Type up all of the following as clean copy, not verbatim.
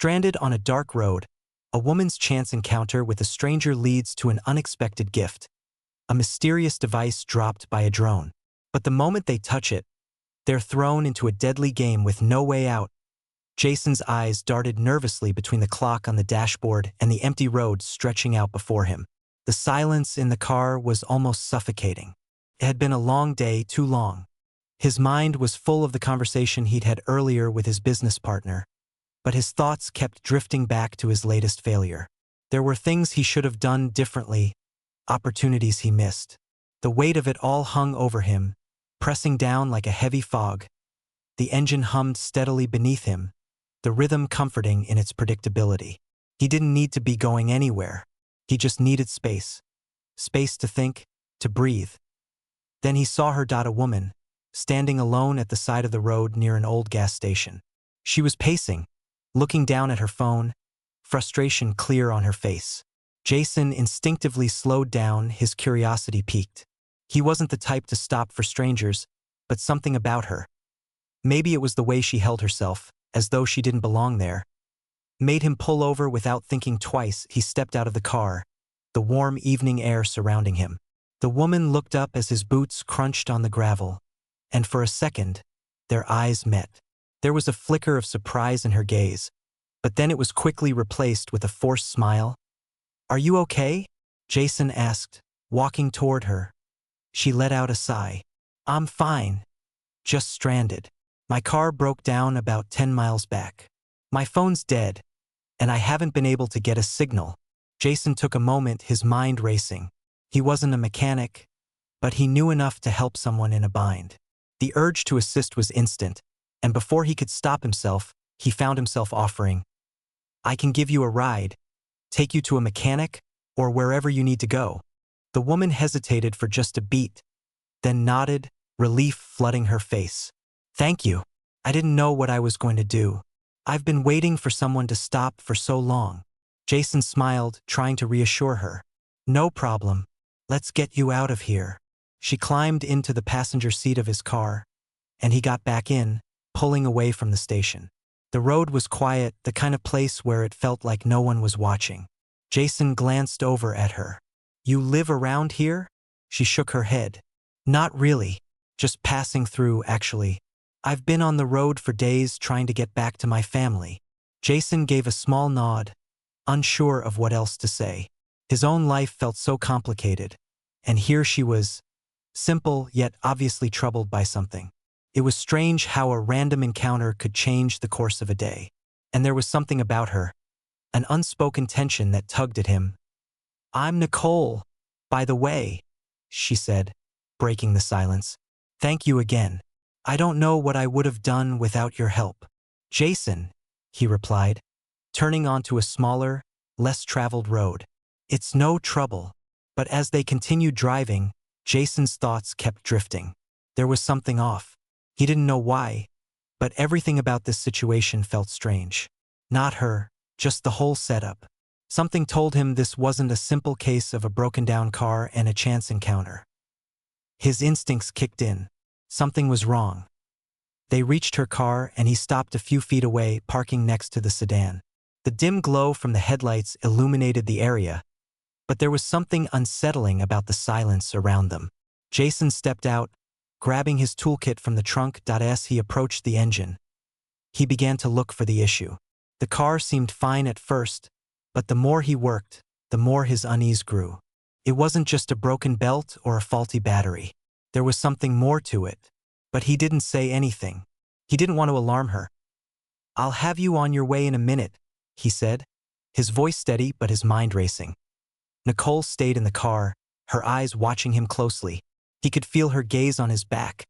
Stranded on a dark road, a woman's chance encounter with a stranger leads to an unexpected gift, a mysterious device dropped by a drone. But the moment they touch it, they're thrown into a deadly game with no way out. Jason's eyes darted nervously between the clock on the dashboard and the empty road stretching out before him. The silence in the car was almost suffocating. It had been a long day, too long. His mind was full of the conversation he'd had earlier with his business partner, but his thoughts kept drifting back to his latest failure. There were things he should have done differently, opportunities he missed. The weight of it all hung over him, pressing down like a heavy fog. The engine hummed steadily beneath him, the rhythm comforting in its predictability. He didn't need to be going anywhere. He just needed space. Space to think, to breathe. Then he saw her, a woman, standing alone at the side of the road near an old gas station. She was pacing, looking down at her phone, frustration clear on her face. Jason instinctively slowed down, his curiosity piqued. He wasn't the type to stop for strangers, but something about her. Maybe it was the way she held herself, as though she didn't belong there, made him pull over without thinking twice. He stepped out of the car, the warm evening air surrounding him. The woman looked up as his boots crunched on the gravel, and for a second, their eyes met. There was a flicker of surprise in her gaze, but then it was quickly replaced with a forced smile. "Are you okay?" Jason asked, walking toward her. She let out a sigh. "I'm fine. Just stranded. My car broke down about 10 miles back. My phone's dead, and I haven't been able to get a signal." Jason took a moment, his mind racing. He wasn't a mechanic, but he knew enough to help someone in a bind. The urge to assist was instant, and before he could stop himself, he found himself offering, "I can give you a ride, take you to a mechanic, or wherever you need to go." The woman hesitated for just a beat, then nodded, relief flooding her face. "Thank you. I didn't know what I was going to do. I've been waiting for someone to stop for so long." Jason smiled, trying to reassure her. "No problem. Let's get you out of here." She climbed into the passenger seat of his car, and he got back in, pulling away from the station. The road was quiet, the kind of place where it felt like no one was watching. Jason glanced over at her. "You live around here?" She shook her head. "Not really. Just passing through, actually. I've been on the road for days trying to get back to my family." Jason gave a small nod, unsure of what else to say. His own life felt so complicated, and here she was, simple yet obviously troubled by something. It was strange how a random encounter could change the course of a day. And there was something about her, an unspoken tension that tugged at him. "I'm Nicole, by the way," she said, breaking the silence. "Thank you again. I don't know what I would have done without your help." "Jason," he replied, turning onto a smaller, less traveled road. "It's no trouble." But as they continued driving, Jason's thoughts kept drifting. There was something off. He didn't know why, but everything about this situation felt strange. Not her, just the whole setup. Something told him this wasn't a simple case of a broken-down car and a chance encounter. His instincts kicked in. Something was wrong. They reached her car, and he stopped a few feet away, parking next to the sedan. The dim glow from the headlights illuminated the area, but there was something unsettling about the silence around them. Jason stepped out, grabbing his toolkit from the trunk. As he approached the engine, he began to look for the issue. The car seemed fine at first, but the more he worked, the more his unease grew. It wasn't just a broken belt or a faulty battery. There was something more to it, but he didn't say anything. He didn't want to alarm her. "I'll have you on your way in a minute," he said, his voice steady but his mind racing. Nicole stayed in the car, her eyes watching him closely. He could feel her gaze on his back,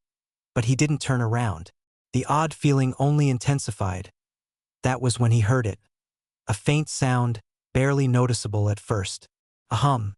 but he didn't turn around. The odd feeling only intensified. That was when he heard it. A faint sound, barely noticeable at first. A hum.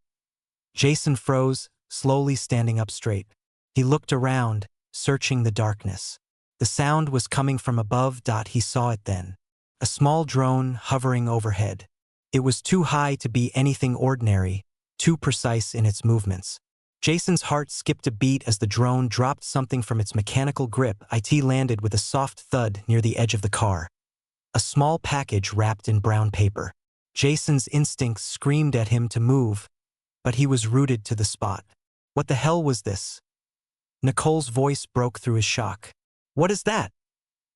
Jason froze, slowly standing up straight. He looked around, searching the darkness. The sound was coming from above. He saw it then. A small drone hovering overhead. It was too high to be anything ordinary, too precise in its movements. Jason's heart skipped a beat as the drone dropped something from its mechanical grip. It landed with a soft thud near the edge of the car. a small package wrapped in brown paper. Jason's instincts screamed at him to move, but he was rooted to the spot. What the hell was this? Nicole's voice broke through his shock. What is that?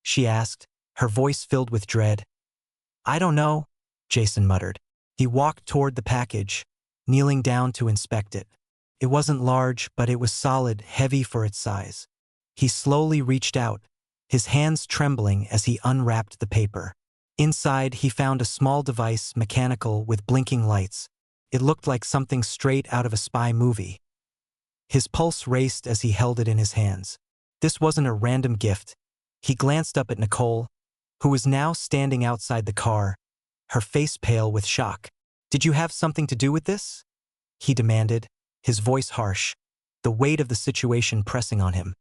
She asked, her voice filled with dread. I don't know, Jason muttered. He walked toward the package, kneeling down to inspect it. It wasn't large, but it was solid, heavy for its size. He slowly reached out, his hands trembling as he unwrapped the paper. Inside, he found a small device, mechanical, with blinking lights. It looked like something straight out of a spy movie. His pulse raced as he held it in his hands. This wasn't a random gift. He glanced up at Nicole, who was now standing outside the car, her face pale with shock. Did you have something to do with this? He demanded, his voice harsh, the weight of the situation pressing on him.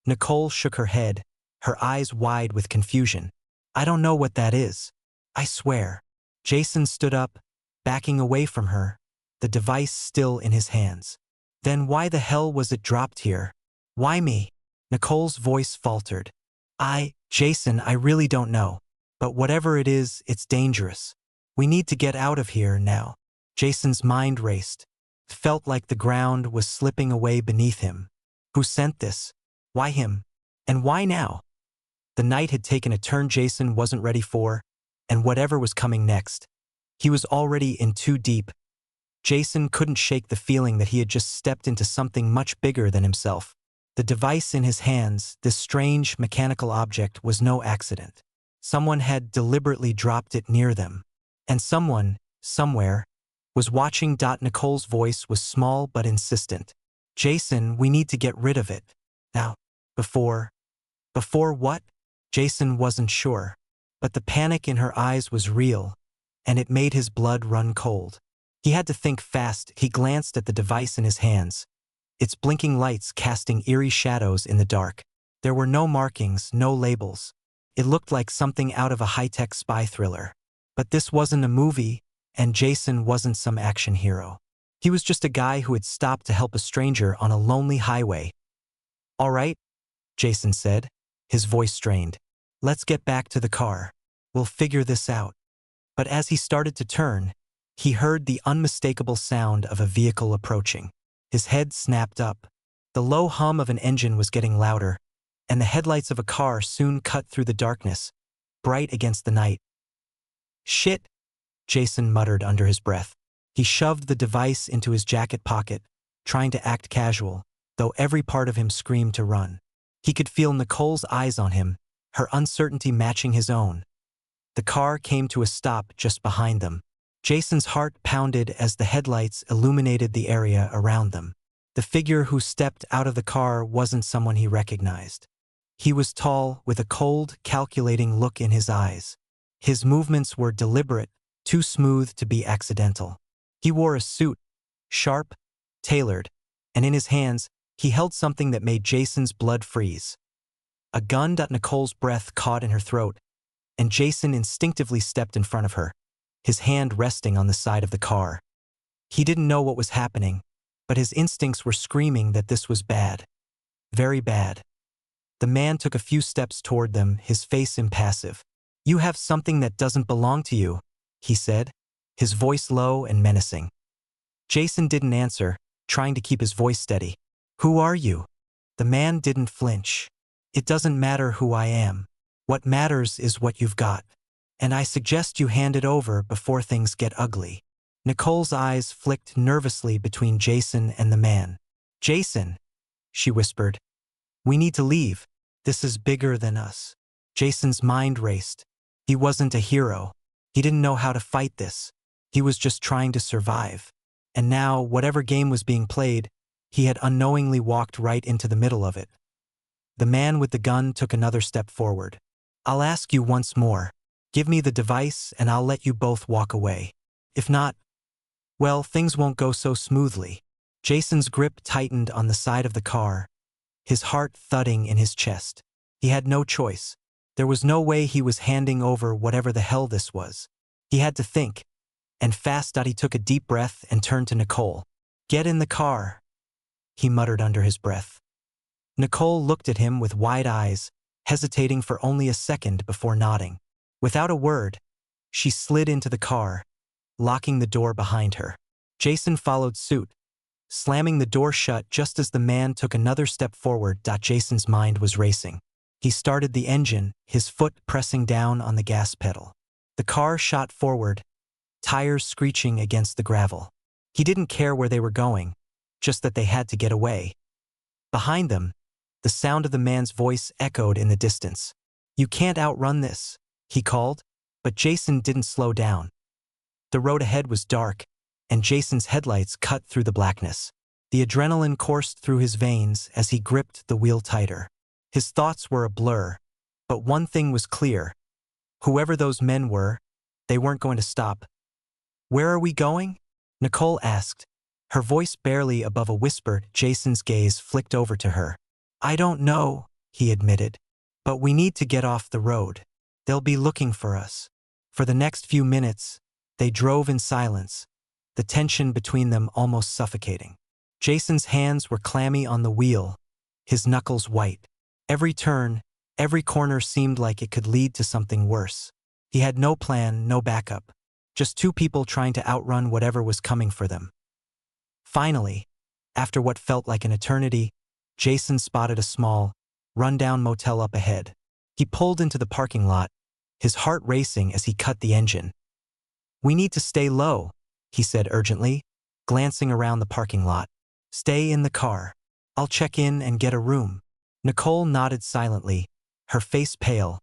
Nicole shook her head, her eyes wide with confusion. I don't know what that is. I swear. Jason stood up, backing away from her, the device still in his hands. Then why the hell was it dropped here? Why me? Nicole's voice faltered. Jason, I really don't know. But whatever it is, it's dangerous. We need to get out of here now. Jason's mind raced. Felt like the ground was slipping away beneath him. Who sent this? Why him? And why now? The night had taken a turn Jason wasn't ready for, and whatever was coming next. He was already in too deep. Jason couldn't shake the feeling that he had just stepped into something much bigger than himself. The device in his hands, this strange mechanical object, was no accident. Someone had deliberately dropped it near them. And someone, somewhere, was watching. Nicole's voice was small but insistent. Jason, we need to get rid of it. Now. Before what? Jason wasn't sure. But the panic in her eyes was real, and it made his blood run cold. He had to think fast. He glanced at the device in his hands, its blinking lights casting eerie shadows in the dark. There were no markings, no labels. It looked like something out of a high-tech spy thriller. But this wasn't a movie, and Jason wasn't some action hero. He was just a guy who had stopped to help a stranger on a lonely highway. All right, Jason said, his voice strained. Let's get back to the car. We'll figure this out. But as he started to turn, he heard the unmistakable sound of a vehicle approaching. His head snapped up. The low hum of an engine was getting louder, and the headlights of a car soon cut through the darkness, bright against the night. Shit, Jason muttered under his breath. He shoved the device into his jacket pocket, trying to act casual, though every part of him screamed to run. He could feel Nicole's eyes on him, her uncertainty matching his own. The car came to a stop just behind them. Jason's heart pounded as the headlights illuminated the area around them. The figure who stepped out of the car wasn't someone he recognized. He was tall, with a cold, calculating look in his eyes. His movements were deliberate, too smooth to be accidental. He wore a suit, sharp, tailored, and in his hands, he held something that made Jason's blood freeze. A gun. Nicole's breath caught in her throat, and Jason instinctively stepped in front of her, his hand resting on the side of the car. He didn't know what was happening, but his instincts were screaming that this was bad. Very bad. The man took a few steps toward them, his face impassive. You have something that doesn't belong to you, he said, his voice low and menacing. Jason didn't answer, trying to keep his voice steady. Who are you? The man didn't flinch. It doesn't matter who I am. What matters is what you've got. And I suggest you hand it over before things get ugly. Nicole's eyes flicked nervously between Jason and the man. Jason, she whispered. We need to leave. This is bigger than us. Jason's mind raced. He wasn't a hero. He didn't know how to fight this. He was just trying to survive. And now, whatever game was being played, he had unknowingly walked right into the middle of it. The man with the gun took another step forward. I'll ask you once more. Give me the device and I'll let you both walk away. If not, well, things won't go so smoothly. Jason's grip tightened on the side of the car, his heart thudding in his chest. He had no choice. There was no way he was handing over whatever the hell this was. He had to think, and fast. He took a deep breath and turned to Nicole. Get in the car, he muttered under his breath. Nicole looked at him with wide eyes, hesitating for only a second before nodding. Without a word, she slid into the car, locking the door behind her. Jason followed suit, slamming the door shut just as the man took another step forward. Jason's mind was racing. He started the engine, his foot pressing down on the gas pedal. The car shot forward, tires screeching against the gravel. He didn't care where they were going, just that they had to get away. Behind them, the sound of the man's voice echoed in the distance. "You can't outrun this," he called, but Jason didn't slow down. The road ahead was dark, and Jason's headlights cut through the blackness. The adrenaline coursed through his veins as he gripped the wheel tighter. His thoughts were a blur, but one thing was clear. Whoever those men were, they weren't going to stop. "Where are we going?" Nicole asked, her voice barely above a whisper. Jason's gaze flicked over to her. "I don't know," he admitted, "but we need to get off the road. They'll be looking for us." For the next few minutes, they drove in silence, the tension between them almost suffocating. Jason's hands were clammy on the wheel, his knuckles white. Every turn, every corner seemed like it could lead to something worse. He had no plan, no backup, just two people trying to outrun whatever was coming for them. Finally, after what felt like an eternity, Jason spotted a small, run-down motel up ahead. He pulled into the parking lot, his heart racing as he cut the engine. "We need to stay low," he said urgently, glancing around the parking lot. "Stay in the car. I'll check in and get a room." Nicole nodded silently, her face pale,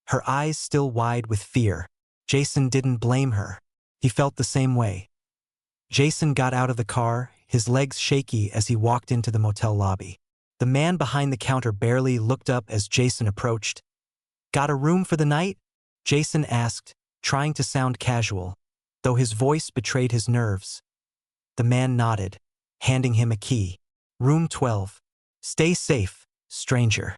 her eyes still wide with fear. Jason didn't blame her. He felt the same way. Jason got out of the car, his legs shaky as he walked into the motel lobby. The man behind the counter barely looked up as Jason approached. "Got a room for the night?" Jason asked, trying to sound casual, though his voice betrayed his nerves. The man nodded, handing him a key. "Room 12. Stay safe, stranger."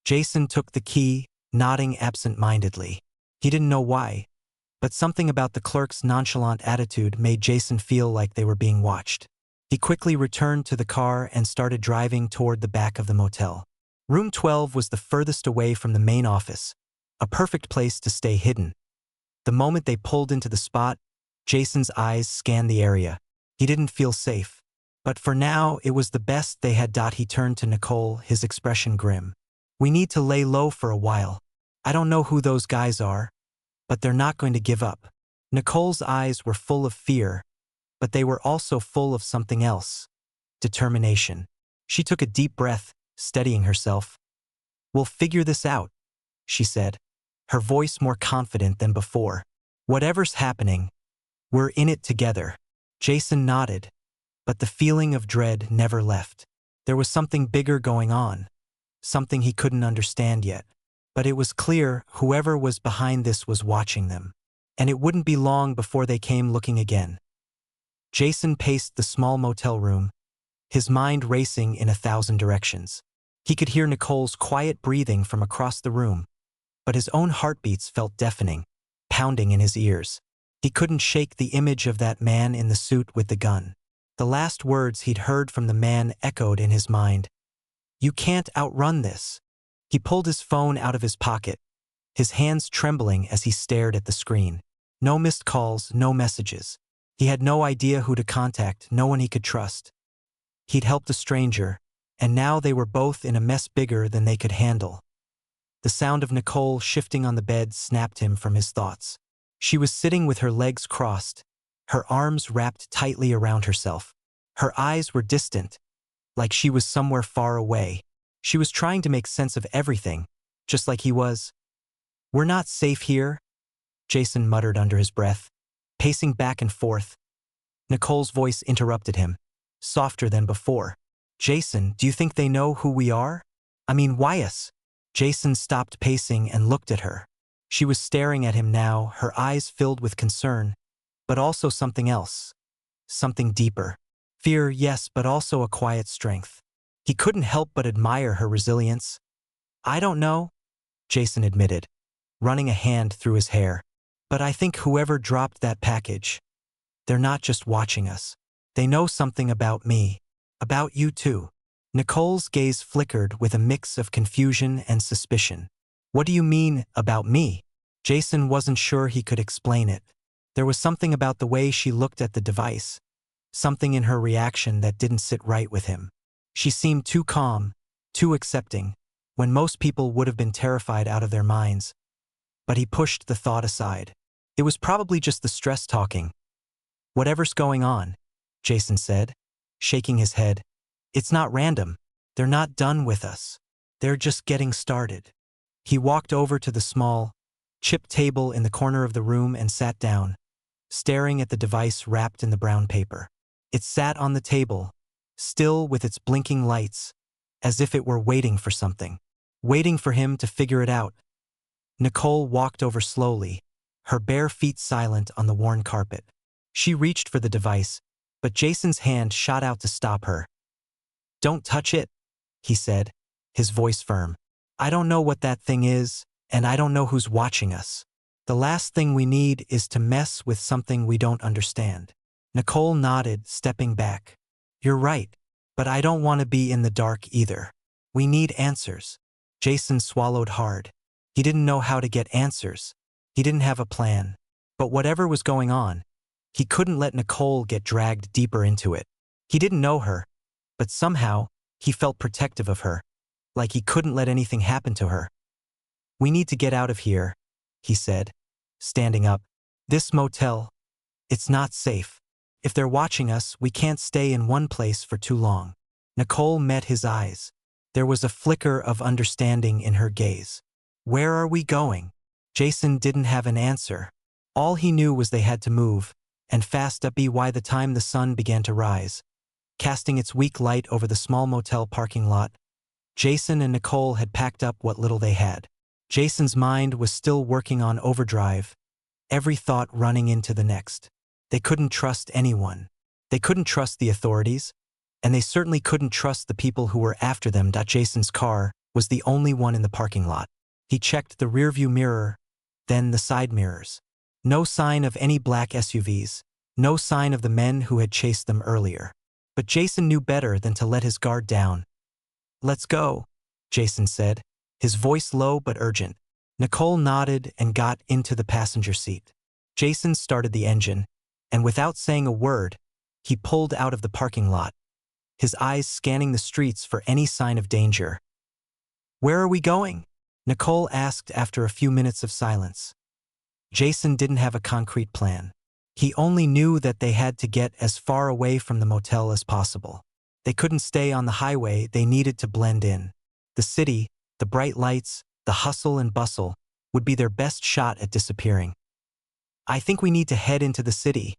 Jason took the key, nodding absent-mindedly. He didn't know why, but something about the clerk's nonchalant attitude made Jason feel like they were being watched. He quickly returned to the car and started driving toward the back of the motel. Room 12 was the furthest away from the main office, a perfect place to stay hidden. The moment they pulled into the spot, Jason's eyes scanned the area. He didn't feel safe. But for now, it was the best they had. He turned to Nicole, his expression grim. "We need to lay low for a while. I don't know who those guys are, but they're not going to give up." Nicole's eyes were full of fear, but they were also full of something else. Determination. She took a deep breath, steadying herself. "We'll figure this out," she said, her voice more confident than before. "Whatever's happening, we're in it together." Jason nodded, but the feeling of dread never left. There was something bigger going on, something he couldn't understand yet. But it was clear whoever was behind this was watching them, and it wouldn't be long before they came looking again. Jason paced the small motel room, his mind racing in 1,000 directions. He could hear Nicole's quiet breathing from across the room, but his own heartbeats felt deafening, pounding in his ears. He couldn't shake the image of that man in the suit with the gun. The last words he'd heard from the man echoed in his mind. "You can't outrun this." He pulled his phone out of his pocket, his hands trembling as he stared at the screen. No missed calls, no messages. He had no idea who to contact, no one he could trust. He'd helped a stranger, and now they were both in a mess bigger than they could handle. The sound of Nicole shifting on the bed snapped him from his thoughts. She was sitting with her legs crossed, her arms wrapped tightly around herself. Her eyes were distant, like she was somewhere far away. She was trying to make sense of everything, just like he was. "We're not safe here," Jason muttered under his breath, pacing back and forth. Nicole's voice interrupted him, softer than before. "Jason, do you think they know who we are? I mean, why us?" Jason stopped pacing and looked at her. She was staring at him now, her eyes filled with concern, but also something else. Something deeper. Fear, yes, but also a quiet strength. He couldn't help but admire her resilience. "I don't know," Jason admitted, running a hand through his hair. "But I think whoever dropped that package, they're not just watching us. They know something about me, about you too." Nicole's gaze flickered with a mix of confusion and suspicion. "What do you mean, about me?" Jason wasn't sure he could explain it. There was something about the way she looked at the device, something in her reaction that didn't sit right with him. She seemed too calm, too accepting, when most people would have been terrified out of their minds. But he pushed the thought aside. It was probably just the stress talking. "Whatever's going on," Jason said, shaking his head. "It's not random. They're not done with us. They're just getting started." He walked over to the small, chipped table in the corner of the room and sat down, staring at the device wrapped in the brown paper. It sat on the table, still with its blinking lights, as if it were waiting for something, waiting for him to figure it out. Nicole walked over slowly, her bare feet silent on the worn carpet. She reached for the device, but Jason's hand shot out to stop her. "Don't touch it," he said, his voice firm. "I don't know what that thing is, and I don't know who's watching us. The last thing we need is to mess with something we don't understand." Nicole nodded, stepping back. "You're right, but I don't want to be in the dark either. We need answers." Jason swallowed hard. He didn't know how to get answers. He didn't have a plan. But whatever was going on, he couldn't let Nicole get dragged deeper into it. He didn't know her, but somehow he felt protective of her, like he couldn't let anything happen to her. "We need to get out of here," he said, standing up. "This motel, it's not safe. If they're watching us, we can't stay in one place for too long." Nicole met his eyes. There was a flicker of understanding in her gaze. "Where are we going?" Jason didn't have an answer. All he knew was they had to move, and fast up by the time the sun began to rise, casting its weak light over the small motel parking lot. Jason and Nicole had packed up what little they had. Jason's mind was still working on overdrive, every thought running into the next. They couldn't trust anyone. They couldn't trust the authorities, and they certainly couldn't trust the people who were after them. Jason's car was the only one in the parking lot. He checked the rearview mirror, then the side mirrors. No sign of any black SUVs, no sign of the men who had chased them earlier. But Jason knew better than to let his guard down. "Let's go," Jason said, his voice low but urgent. Nicole nodded and got into the passenger seat. Jason started the engine, and without saying a word, he pulled out of the parking lot, his eyes scanning the streets for any sign of danger. "Where are we going?" Nicole asked after a few minutes of silence. Jason didn't have a concrete plan. He only knew that they had to get as far away from the motel as possible. They couldn't stay on the highway, they needed to blend in. The city, the bright lights, the hustle and bustle, would be their best shot at disappearing. "I think we need to head into the city,"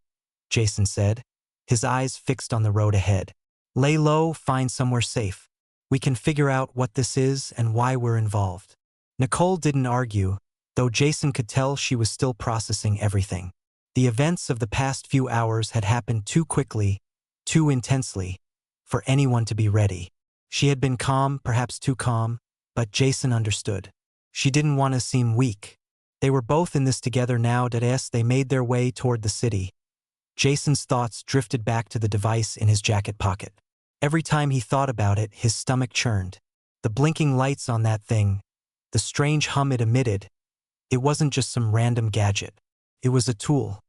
Jason said, his eyes fixed on the road ahead. "Lay low, find somewhere safe. We can figure out what this is and why we're involved." Nicole didn't argue, though Jason could tell she was still processing everything. The events of the past few hours had happened too quickly, too intensely, for anyone to be ready. She had been calm, perhaps too calm, but Jason understood. She didn't want to seem weak. They were both in this together now. As they made their way toward the city, Jason's thoughts drifted back to the device in his jacket pocket. Every time he thought about it, his stomach churned. The blinking lights on that thing, the strange hum it emitted, it wasn't just some random gadget. It was a tool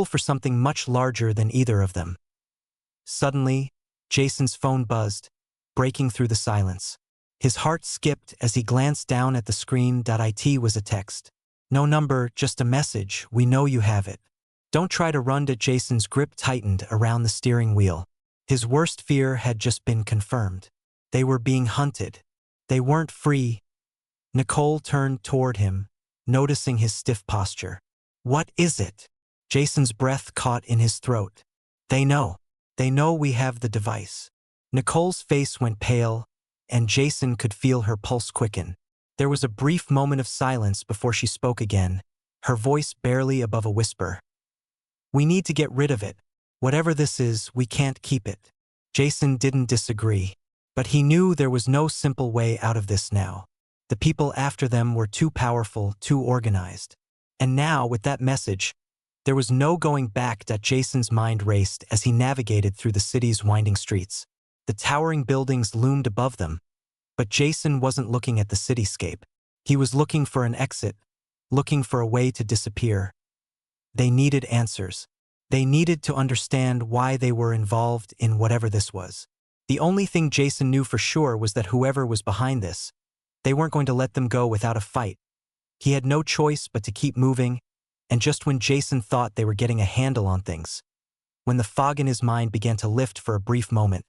for something much larger than either of them. Suddenly, Jason's phone buzzed, breaking through the silence. His heart skipped as he glanced down at the screen. It was a text. "No number, just a message. We know you have it. Don't try to run." Jason's grip tightened around the steering wheel. His worst fear had just been confirmed. They were being hunted. They weren't free. Nicole turned toward him, noticing his stiff posture. "What is it?" Jason's breath caught in his throat. They know. They know we have the device." Nicole's face went pale, and Jason could feel her pulse quicken. There was a brief moment of silence before she spoke again, her voice barely above a whisper. "We need to get rid of it. Whatever this is, we can't keep it." Jason didn't disagree, but he knew there was no simple way out of this now. The people after them were too powerful, too organized. And now, with that message, there was no going back. Jason's mind raced as he navigated through the city's winding streets. The towering buildings loomed above them, but Jason wasn't looking at the cityscape. He was looking for an exit, looking for a way to disappear. They needed answers. They needed to understand why they were involved in whatever this was. The only thing Jason knew for sure was that whoever was behind this, they weren't going to let them go without a fight. He had no choice but to keep moving, and just when Jason thought they were getting a handle on things, when the fog in his mind began to lift for a brief moment,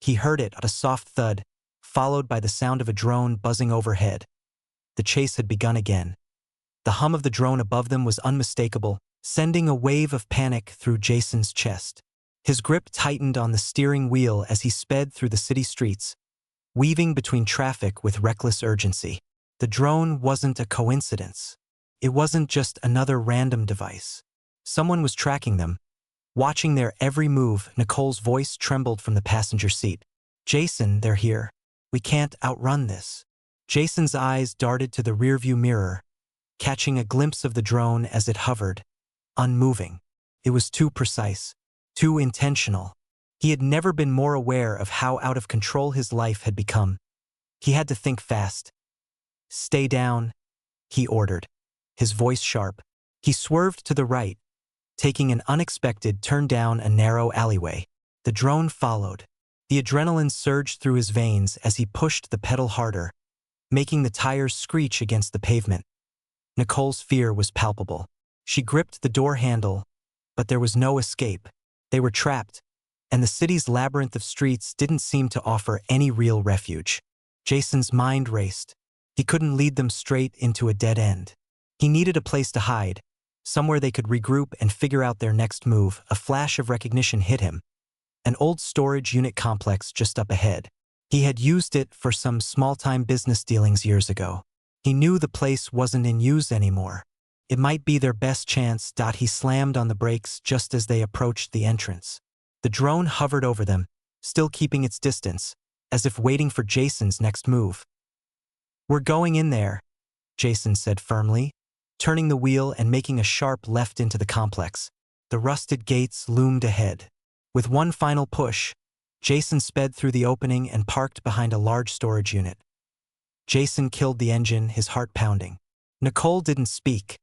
he heard it at a soft thud, followed by the sound of a drone buzzing overhead. The chase had begun again. The hum of the drone above them was unmistakable, sending a wave of panic through Jason's chest. His grip tightened on the steering wheel as he sped through the city streets, weaving between traffic with reckless urgency. The drone wasn't a coincidence. It wasn't just another random device. Someone was tracking them, watching their every move. Nicole's voice trembled from the passenger seat. "Jason, they're here. We can't outrun this." Jason's eyes darted to the rearview mirror, catching a glimpse of the drone as it hovered, unmoving. It was too precise, too intentional. He had never been more aware of how out of control his life had become. He had to think fast. "Stay down," he ordered, his voice sharp. He swerved to the right, taking an unexpected turn down a narrow alleyway. The drone followed. The adrenaline surged through his veins as he pushed the pedal harder, making the tires screech against the pavement. Nicole's fear was palpable. She gripped the door handle, but there was no escape. They were trapped, and the city's labyrinth of streets didn't seem to offer any real refuge. Jason's mind raced. He couldn't lead them straight into a dead end. He needed a place to hide, somewhere they could regroup and figure out their next move. A flash of recognition hit him. An old storage unit complex just up ahead. He had used it for some small-time business dealings years ago. He knew the place wasn't in use anymore. It might be their best chance. He slammed on the brakes just as they approached the entrance. The drone hovered over them, still keeping its distance, as if waiting for Jason's next move. "We're going in there," Jason said firmly, turning the wheel and making a sharp left into the complex. The rusted gates loomed ahead. With one final push, Jason sped through the opening and parked behind a large storage unit. Jason killed the engine, his heart pounding. Nicole didn't speak.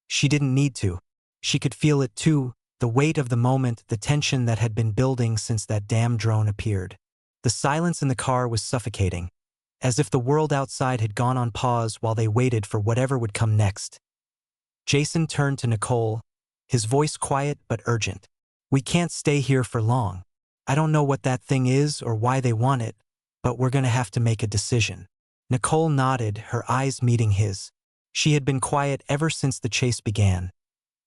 She didn't need to. She could feel it too, the weight of the moment, the tension that had been building since that damn drone appeared. The silence in the car was suffocating, as if the world outside had gone on pause while they waited for whatever would come next. Jason turned to Nicole, his voice quiet but urgent. "We can't stay here for long. I don't know what that thing is or why they want it, but we're gonna have to make a decision." Nicole nodded, her eyes meeting his. She had been quiet ever since the chase began,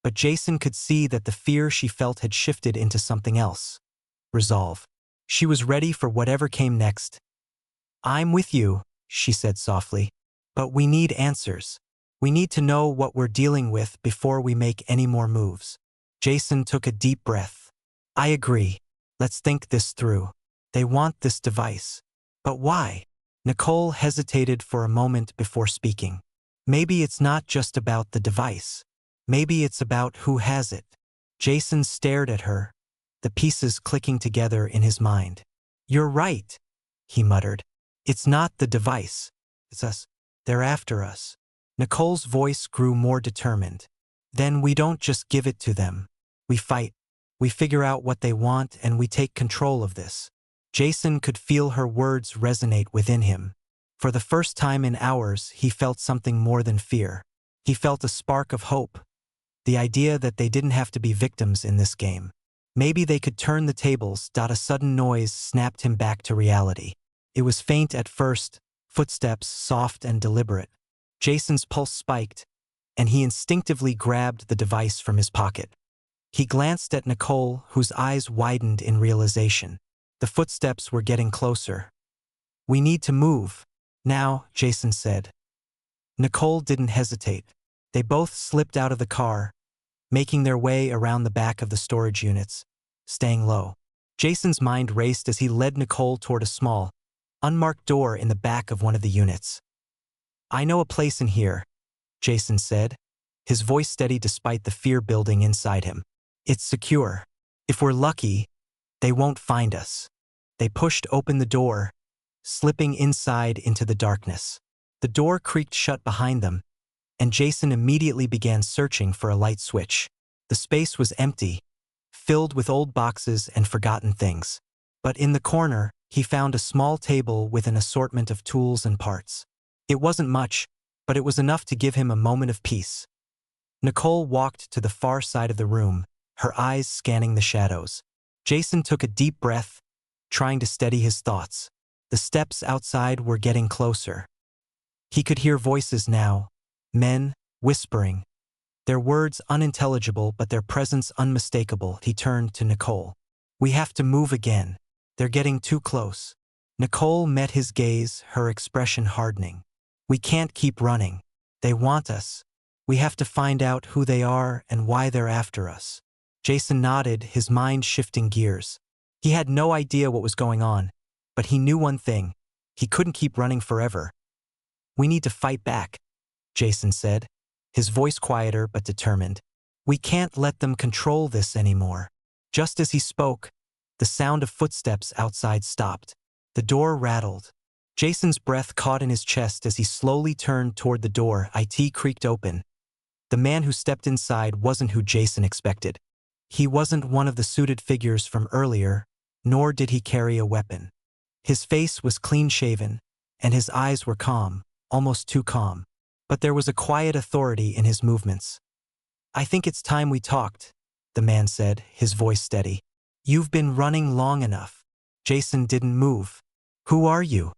but Jason could see that the fear she felt had shifted into something else. Resolve. She was ready for whatever came next. "I'm with you," she said softly, "but we need answers. We need to know what we're dealing with before we make any more moves." Jason took a deep breath. "I agree. Let's think this through. They want this device. But why?" Nicole hesitated for a moment before speaking. "Maybe it's not just about the device. Maybe it's about who has it." Jason stared at her, the pieces clicking together in his mind. "You're right," he muttered. "It's not the device. It's us. They're after us." Nicole's voice grew more determined. "Then we don't just give it to them. We fight. We figure out what they want and we take control of this." Jason could feel her words resonate within him. For the first time in hours, he felt something more than fear. He felt a spark of hope. The idea that they didn't have to be victims in this game. Maybe they could turn the tables. A sudden noise snapped him back to reality. It was faint at first, footsteps soft and deliberate. Jason's pulse spiked, and he instinctively grabbed the device from his pocket. He glanced at Nicole, whose eyes widened in realization. The footsteps were getting closer. "We need to move now," Jason said. Nicole didn't hesitate. They both slipped out of the car, making their way around the back of the storage units, staying low. Jason's mind raced as he led Nicole toward a small, unmarked door in the back of one of the units. "I know a place in here," Jason said, his voice steady despite the fear building inside him. "It's secure. If we're lucky, they won't find us." They pushed open the door, slipping inside into the darkness. The door creaked shut behind them, and Jason immediately began searching for a light switch. The space was empty, filled with old boxes and forgotten things. But in the corner, he found a small table with an assortment of tools and parts. It wasn't much, but it was enough to give him a moment of peace. Nicole walked to the far side of the room, her eyes scanning the shadows. Jason took a deep breath, trying to steady his thoughts. The steps outside were getting closer. He could hear voices now, men, whispering. Their words unintelligible but their presence unmistakable. He turned to Nicole. "We have to move again. They're getting too close." Nicole met his gaze, her expression hardening. "We can't keep running. They want us. We have to find out who they are and why they're after us." Jason nodded, his mind shifting gears. He had no idea what was going on, but he knew one thing. He couldn't keep running forever. "We need to fight back," Jason said, his voice quieter but determined. "We can't let them control this anymore." Just as he spoke, the sound of footsteps outside stopped. The door rattled. Jason's breath caught in his chest as he slowly turned toward the door. It creaked open. The man who stepped inside wasn't who Jason expected. He wasn't one of the suited figures from earlier, nor did he carry a weapon. His face was clean-shaven, and his eyes were calm, almost too calm. But there was a quiet authority in his movements. "I think it's time we talked," the man said, his voice steady. "You've been running long enough." Jason didn't move. "Who are you?"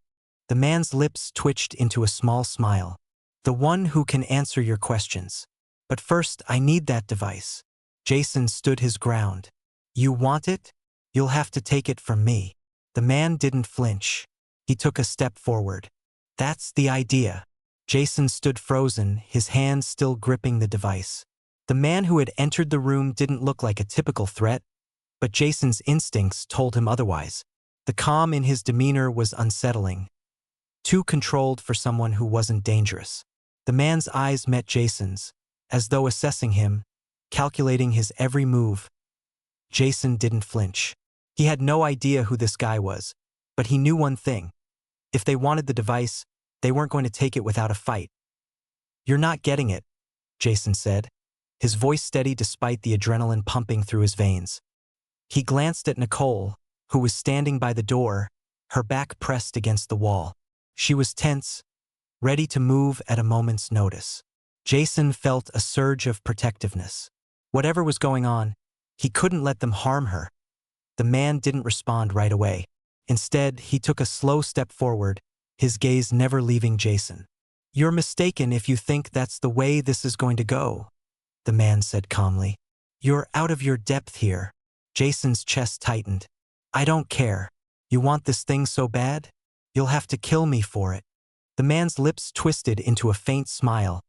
The man's lips twitched into a small smile. "The one who can answer your questions. But first, I need that device." Jason stood his ground. "You want it? You'll have to take it from me." The man didn't flinch. He took a step forward. "That's the idea." Jason stood frozen, his hands still gripping the device. The man who had entered the room didn't look like a typical threat, but Jason's instincts told him otherwise. The calm in his demeanor was unsettling, too controlled for someone who wasn't dangerous. The man's eyes met Jason's, as though assessing him, calculating his every move. Jason didn't flinch. He had no idea who this guy was, but he knew one thing. If they wanted the device, they weren't going to take it without a fight. "You're not getting it," Jason said, his voice steady despite the adrenaline pumping through his veins. He glanced at Nicole, who was standing by the door, her back pressed against the wall. She was tense, ready to move at a moment's notice. Jason felt a surge of protectiveness. Whatever was going on, he couldn't let them harm her. The man didn't respond right away. Instead, he took a slow step forward, his gaze never leaving Jason. "You're mistaken if you think that's the way this is going to go," the man said calmly. "You're out of your depth here." Jason's chest tightened. "I don't care. You want this thing so bad? You'll have to kill me for it." The man's lips twisted into a faint smile,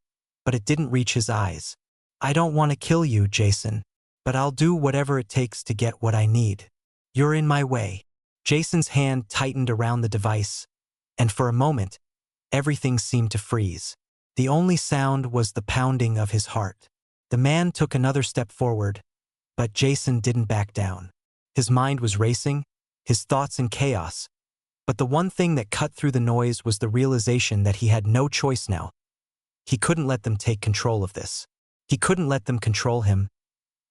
but it didn't reach his eyes. "I don't want to kill you, Jason, but I'll do whatever it takes to get what I need. You're in my way." Jason's hand tightened around the device, and for a moment, everything seemed to freeze. The only sound was the pounding of his heart. The man took another step forward, but Jason didn't back down. His mind was racing, his thoughts in chaos. But the one thing that cut through the noise was the realization that he had no choice now. He couldn't let them take control of this. He couldn't let them control him.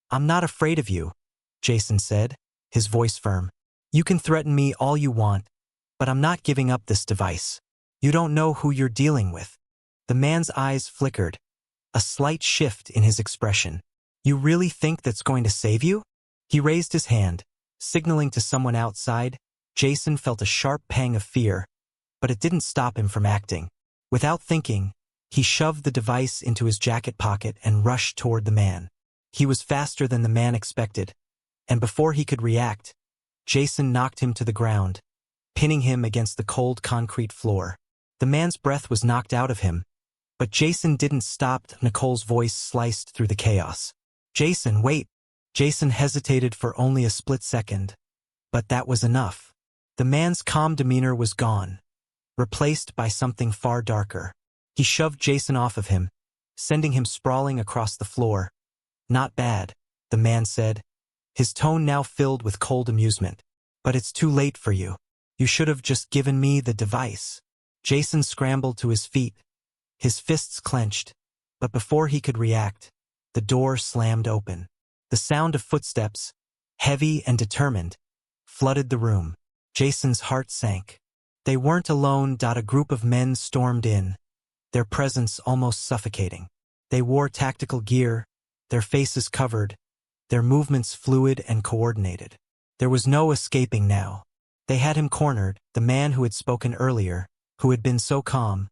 "I'm not afraid of you," Jason said, his voice firm. "You can threaten me all you want, but I'm not giving up this device. You don't know who you're dealing with." The man's eyes flickered, a slight shift in his expression. "You really think that's going to save you?" He raised his hand, signaling to someone outside. Jason felt a sharp pang of fear, but it didn't stop him from acting. Without thinking, he shoved the device into his jacket pocket and rushed toward the man. He was faster than the man expected, and before he could react, Jason knocked him to the ground, pinning him against the cold concrete floor. The man's breath was knocked out of him, but Jason didn't stop. Nicole's voice sliced through the chaos. "Jason, wait." Jason hesitated for only a split second, but that was enough. The man's calm demeanor was gone, replaced by something far darker. He shoved Jason off of him, sending him sprawling across the floor. "Not bad," the man said, his tone now filled with cold amusement. "But it's too late for you. You should have just given me the device." Jason scrambled to his feet, his fists clenched. But before he could react, the door slammed open. The sound of footsteps, heavy and determined, flooded the room. Jason's heart sank. They weren't alone. A group of men stormed in, their presence almost suffocating. They wore tactical gear, their faces covered, their movements fluid and coordinated. There was no escaping now. They had him cornered. The man who had spoken earlier, who had been so calm,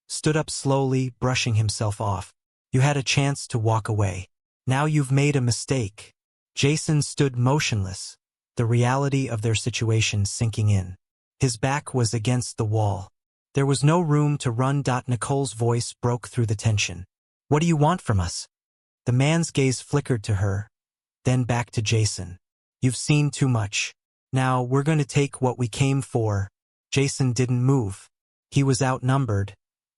stood up slowly, brushing himself off. You had a chance to walk away. Now you've made a mistake. Jason stood motionless, the reality of their situation sinking in. His back was against the wall. There was no room to run. Nicole's voice broke through the tension. What do you want from us? The man's gaze flickered to her, then back to Jason. You've seen too much. Now we're going to take what we came for. Jason didn't move. He was outnumbered,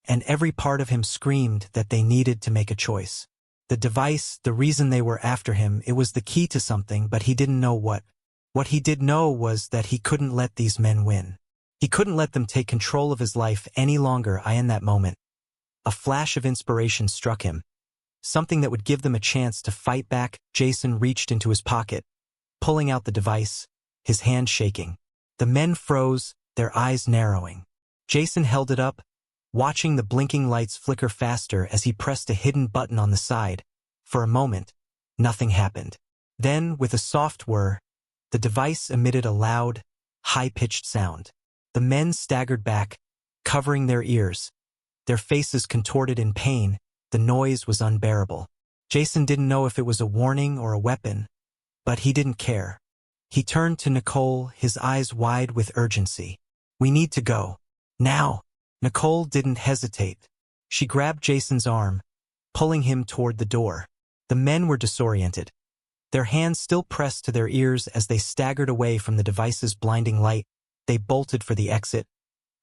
and every part of him screamed that they needed to make a choice. The device, the reason they were after him, it was the key to something, but he didn't know what. What he did know was that he couldn't let these men win. He couldn't let them take control of his life any longer. In that moment, a flash of inspiration struck him. Something that would give them a chance to fight back. Jason reached into his pocket, pulling out the device, his hand shaking. The men froze, their eyes narrowing. Jason held it up, watching the blinking lights flicker faster as he pressed a hidden button on the side. For a moment, nothing happened. Then, with a soft whir, the device emitted a loud, high-pitched sound. The men staggered back, covering their ears. Their faces contorted in pain. The noise was unbearable. Jason didn't know if it was a warning or a weapon, but he didn't care. He turned to Nicole, his eyes wide with urgency. We need to go. Now. Nicole didn't hesitate. She grabbed Jason's arm, pulling him toward the door. The men were disoriented, their hands still pressed to their ears as they staggered away from the device's blinding light. They bolted for the exit,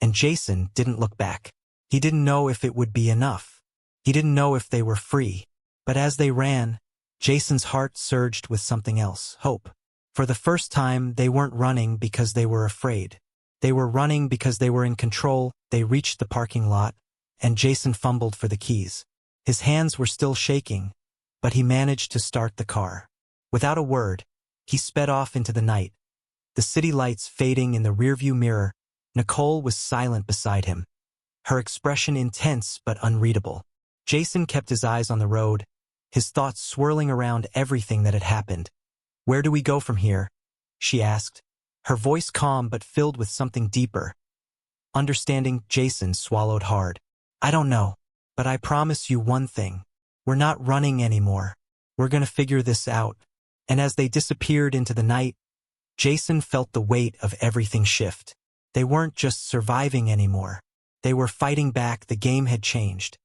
and Jason didn't look back. He didn't know if it would be enough. He didn't know if they were free. But as they ran, Jason's heart surged with something else, hope. For the first time, they weren't running because they were afraid. They were running because they were in control. They reached the parking lot, and Jason fumbled for the keys. His hands were still shaking, but he managed to start the car. Without a word, he sped off into the night. The city lights fading in the rearview mirror, Nicole was silent beside him, her expression intense but unreadable. Jason kept his eyes on the road, his thoughts swirling around everything that had happened. Where do we go from here? She asked, her voice calm but filled with something deeper. Understanding, Jason swallowed hard. I don't know, but I promise you one thing. We're not running anymore. We're gonna figure this out. And as they disappeared into the night, Jason felt the weight of everything shift. They weren't just surviving anymore. They were fighting back. The game had changed.